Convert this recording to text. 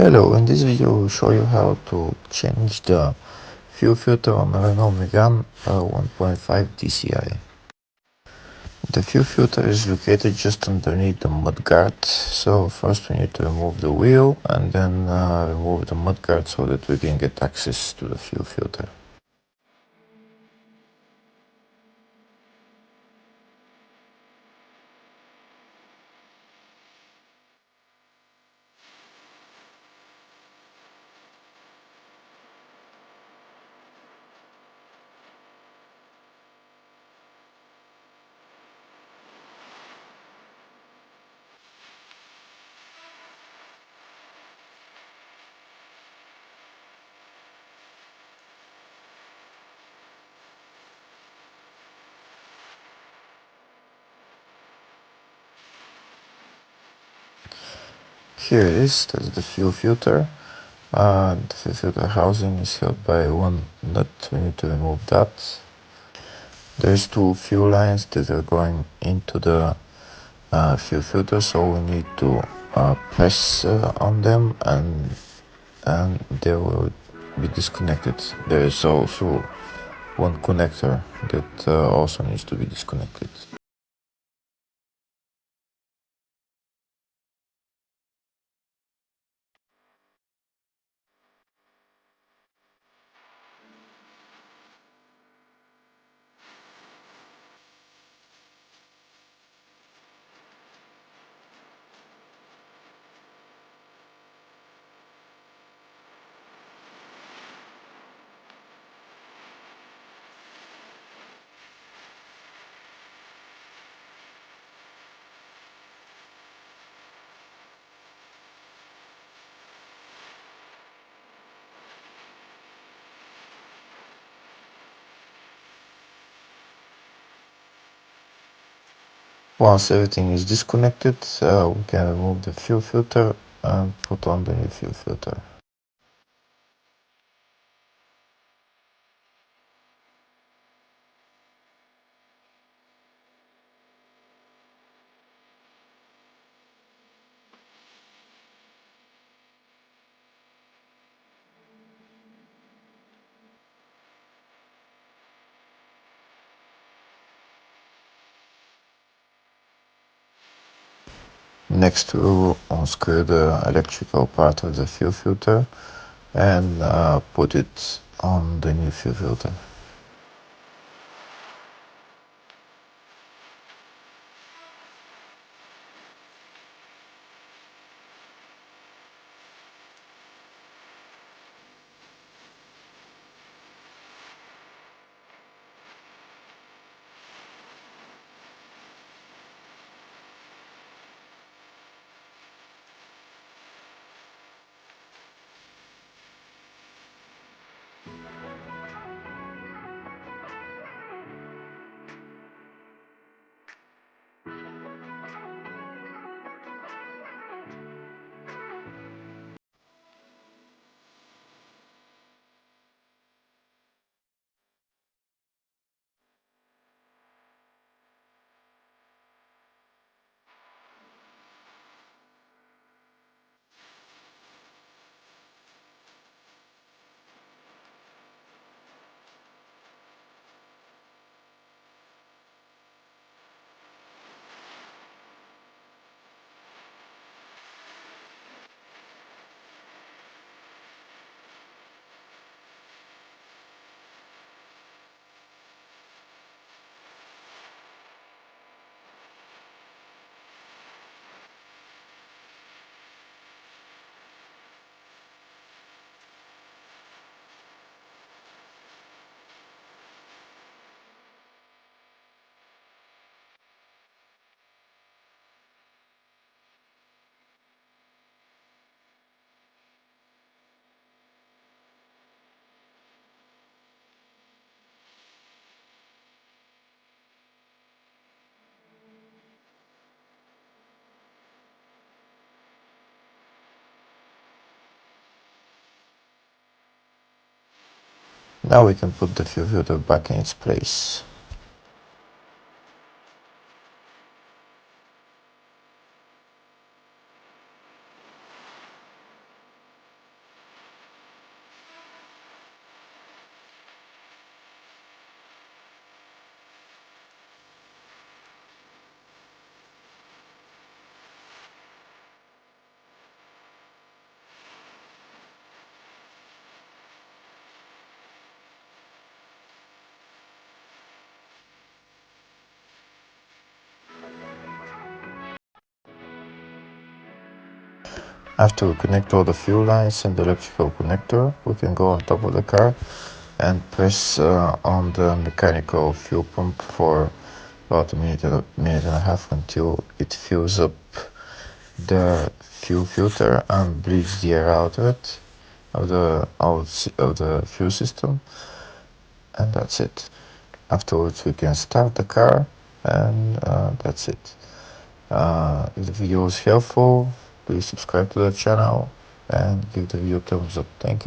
Hello, in this video I will show you how to change the fuel filter on the Renault Megane 1.5 DCI. The fuel filter is located just underneath the mudguard, so first we need to remove the wheel and then remove the mudguard so that we can get access to the fuel filter. Here it is, that's the fuel filter. The fuel filter housing is held by one nut, we need to remove that. There's two fuel lines that are going into the fuel filter, so we need to press on them and they will be disconnected. There is also one connector that also needs to be disconnected. Once everything is disconnected, we can remove the fuel filter and put on the new fuel filter. Next we will unscrew the electrical part of the fuel filter and put it on the new fuel filter. Now we can put the fuel filter back in its place. After we connect all the fuel lines and the electrical connector, we can go on top of the car and press on the mechanical fuel pump for about a minute and a half until it fills up the fuel filter and bleeds the air out of it, of the fuel system, and that's it. Afterwards we can start the car, and that's it. If the video was helpful, please subscribe to the channel and give the video a thumbs up. Thank you.